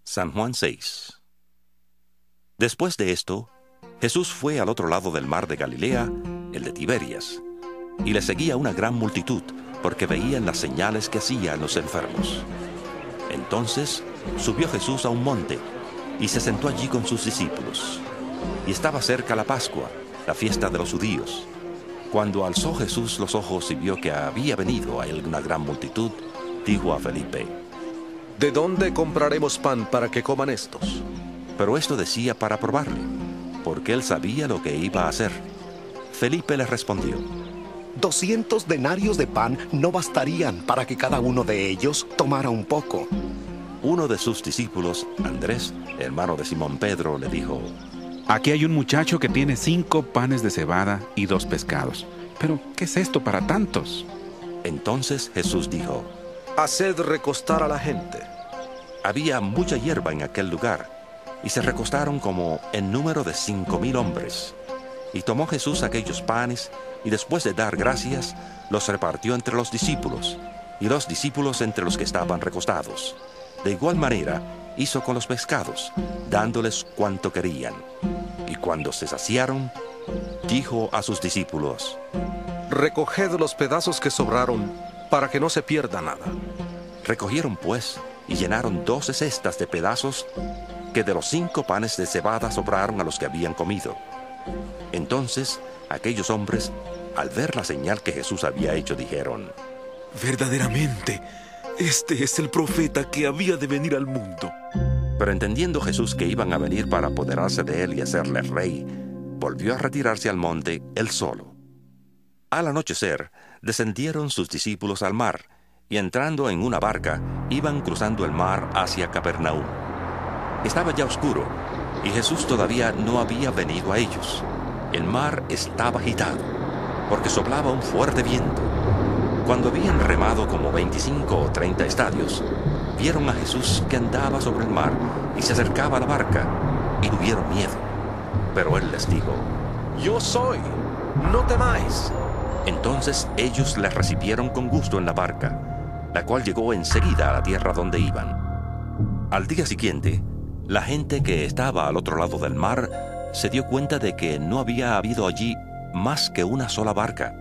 San Juan 6. Después de esto, Jesús fue al otro lado del mar de Galilea, el de Tiberias, y le seguía una gran multitud, porque veían las señales que hacían los enfermos. Entonces subió Jesús a un monte, y se sentó allí con sus discípulos. Y estaba cerca la Pascua, la fiesta de los judíos. Cuando alzó Jesús los ojos y vio que había venido a él una gran multitud, dijo a Felipe: ¿De dónde compraremos pan para que coman estos? Pero esto decía para probarle, porque él sabía lo que iba a hacer. Felipe le respondió: 200 denarios de pan no bastarían para que cada uno de ellos tomara un poco. Uno de sus discípulos, Andrés, hermano de Simón Pedro, le dijo: Aquí hay un muchacho que tiene 5 panes de cebada y 2 pescados. Pero, ¿qué es esto para tantos? Entonces Jesús dijo: Haced recostar a la gente. Había mucha hierba en aquel lugar, y se recostaron como en número de 5,000 hombres. Y tomó Jesús aquellos panes, y después de dar gracias, los repartió entre los discípulos, y los discípulos entre los que estaban recostados. De igual manera hizo con los pescados, dándoles cuanto querían. Y cuando se saciaron, dijo a sus discípulos: Recoged los pedazos que sobraron, para que no se pierda nada. Recogieron pues, y llenaron 12 cestas de pedazos, que de los 5 panes de cebada sobraron a los que habían comido. Entonces aquellos hombres, al ver la señal que Jesús había hecho, dijeron: Verdaderamente, este es el profeta que había de venir al mundo. Pero entendiendo Jesús que iban a venir para apoderarse de él y hacerle rey, volvió a retirarse al monte él solo. Al anochecer, descendieron sus discípulos al mar, y entrando en una barca, iban cruzando el mar hacia Capernaum. Estaba ya oscuro, y Jesús todavía no había venido a ellos. El mar estaba agitado, porque soplaba un fuerte viento. Cuando habían remado como 25 o 30 estadios, vieron a Jesús que andaba sobre el mar y se acercaba a la barca, y tuvieron miedo. Pero él les dijo: Yo soy, no temáis. Entonces ellos le recibieron con gusto en la barca, la cual llegó enseguida a la tierra donde iban. Al día siguiente, la gente que estaba al otro lado del mar se dio cuenta de que no había habido allí más que una sola barca,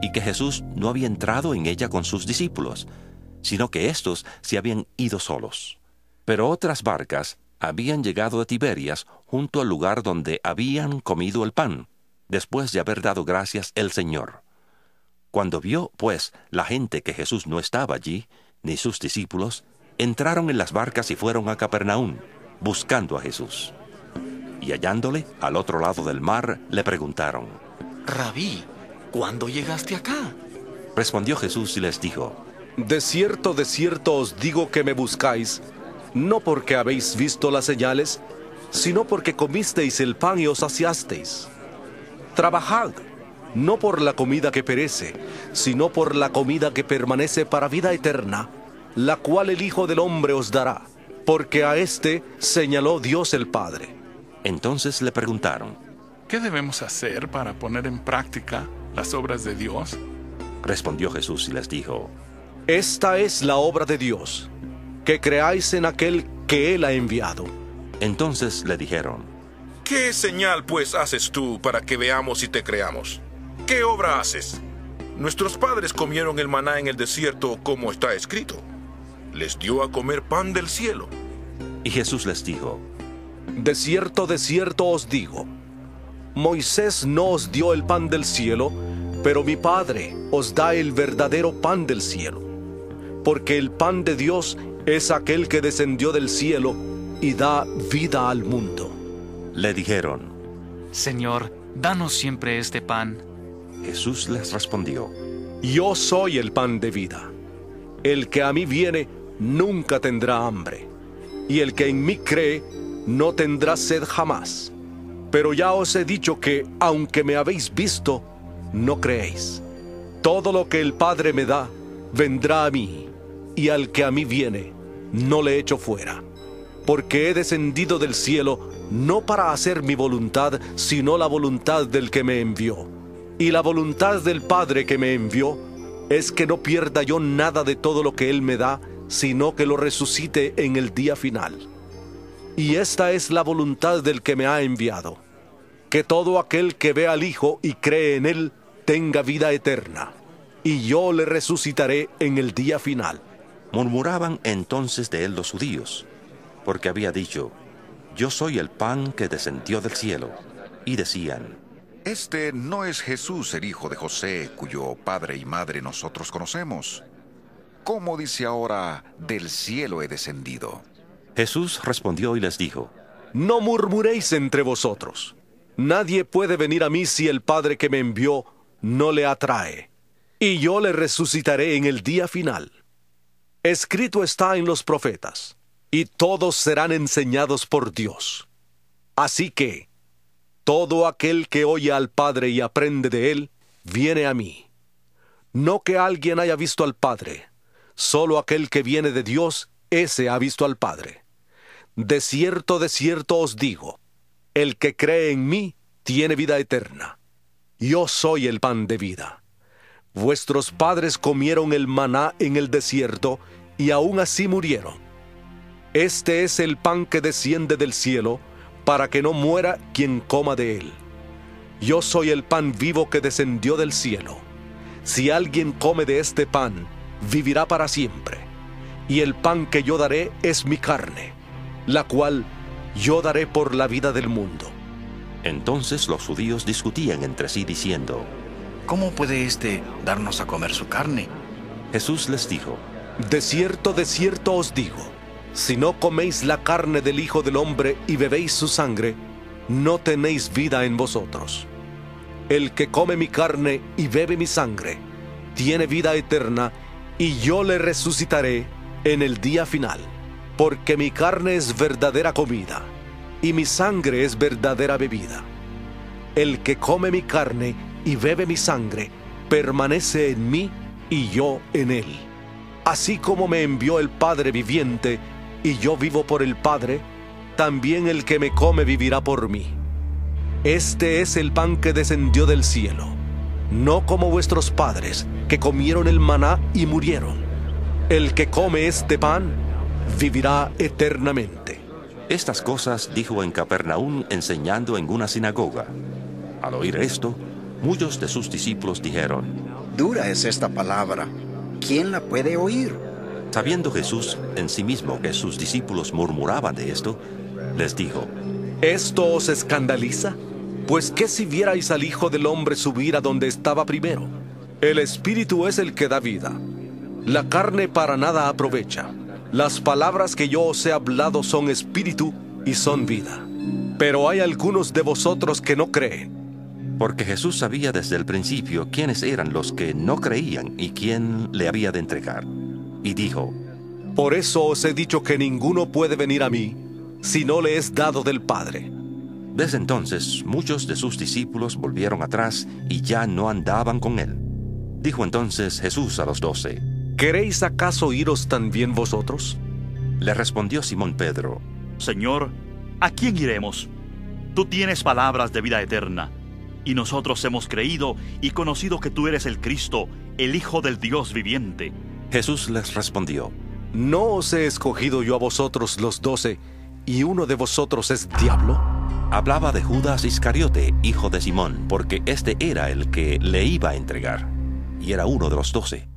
y que Jesús no había entrado en ella con sus discípulos, sino que éstos se habían ido solos. Pero otras barcas habían llegado de Tiberias junto al lugar donde habían comido el pan, después de haber dado gracias el Señor. Cuando vio, pues, la gente que Jesús no estaba allí, ni sus discípulos, entraron en las barcas y fueron a Capernaum, buscando a Jesús. Y hallándole al otro lado del mar, le preguntaron: Rabí, ¿cuándo llegaste acá? Respondió Jesús y les dijo: De cierto os digo que me buscáis, no porque habéis visto las señales, sino porque comisteis el pan y os saciasteis. Trabajad, no por la comida que perece, sino por la comida que permanece para vida eterna, la cual el Hijo del Hombre os dará, porque a éste señaló Dios el Padre. Entonces le preguntaron: ¿Qué debemos hacer para poner en práctica las obras de Dios? Respondió Jesús y les dijo: Esta es la obra de Dios, que creáis en aquel que Él ha enviado. Entonces le dijeron: ¿Qué señal pues haces tú para que veamos y te creamos? ¿Qué obra haces? Nuestros padres comieron el maná en el desierto, como está escrito. Les dio a comer pan del cielo. Y Jesús les dijo: De cierto os digo, Moisés no os dio el pan del cielo, pero mi Padre os da el verdadero pan del cielo. Porque el pan de Dios es aquel que descendió del cielo y da vida al mundo. Le dijeron: Señor, danos siempre este pan. Jesús les respondió: Yo soy el pan de vida. El que a mí viene nunca tendrá hambre, y el que en mí cree no tendrá sed jamás. Pero ya os he dicho que, aunque me habéis visto, no creéis. Todo lo que el Padre me da, vendrá a mí, y al que a mí viene, no le echo fuera. Porque he descendido del cielo, no para hacer mi voluntad, sino la voluntad del que me envió. Y la voluntad del Padre que me envió es que no pierda yo nada de todo lo que Él me da, sino que lo resucite en el día final. Y esta es la voluntad del que me ha enviado, que todo aquel que ve al Hijo y cree en él tenga vida eterna, y yo le resucitaré en el día final. Murmuraban entonces de él los judíos, porque había dicho: Yo soy el pan que descendió del cielo. Y decían: Este no es Jesús, el hijo de José, cuyo padre y madre nosotros conocemos. ¿Cómo dice ahora, del cielo he descendido? Jesús respondió y les dijo: No murmuréis entre vosotros. Nadie puede venir a mí si el Padre que me envió no le atrae, y yo le resucitaré en el día final. Escrito está en los profetas, y todos serán enseñados por Dios. Así que, todo aquel que oye al Padre y aprende de él, viene a mí. No que alguien haya visto al Padre, solo aquel que viene de Dios, ese ha visto al Padre. De cierto os digo, el que cree en mí tiene vida eterna. Yo soy el pan de vida. Vuestros padres comieron el maná en el desierto y aún así murieron. Este es el pan que desciende del cielo, para que no muera quien coma de él. Yo soy el pan vivo que descendió del cielo. Si alguien come de este pan, vivirá para siempre. Y el pan que yo daré es mi carne, la cual yo daré por la vida del mundo. Entonces los judíos discutían entre sí diciendo: ¿Cómo puede éste darnos a comer su carne? Jesús les dijo: De cierto os digo, si no coméis la carne del Hijo del Hombre y bebéis su sangre, no tenéis vida en vosotros. El que come mi carne y bebe mi sangre, tiene vida eterna, y yo le resucitaré en el día final. Porque mi carne es verdadera comida, y mi sangre es verdadera bebida. El que come mi carne y bebe mi sangre, permanece en mí y yo en él. Así como me envió el Padre viviente, y yo vivo por el Padre, también el que me come vivirá por mí. Este es el pan que descendió del cielo, no como vuestros padres, que comieron el maná y murieron. El que come este pan, vivirá eternamente. Estas cosas dijo en Capernaum, enseñando en una sinagoga. Al oír esto, muchos de sus discípulos dijeron: Dura es esta palabra, ¿quién la puede oír? Sabiendo Jesús en sí mismo que sus discípulos murmuraban de esto, les dijo: ¿Esto os escandaliza? Pues ¿qué si vierais al Hijo del Hombre subir a donde estaba primero? El Espíritu es el que da vida. La carne para nada aprovecha. Las palabras que yo os he hablado son espíritu y son vida. Pero hay algunos de vosotros que no creen. Porque Jesús sabía desde el principio quiénes eran los que no creían y quién le había de entregar. Y dijo: Por eso os he dicho que ninguno puede venir a mí si no le es dado del Padre. Desde entonces muchos de sus discípulos volvieron atrás y ya no andaban con él. Dijo entonces Jesús a los 12: ¿Queréis acaso iros también vosotros? Le respondió Simón Pedro: Señor, ¿a quién iremos? Tú tienes palabras de vida eterna, y nosotros hemos creído y conocido que tú eres el Cristo, el Hijo del Dios viviente. Jesús les respondió: ¿No os he escogido yo a vosotros los 12, y uno de vosotros es diablo? Hablaba de Judas Iscariote, hijo de Simón, porque este era el que le iba a entregar, y era uno de los 12.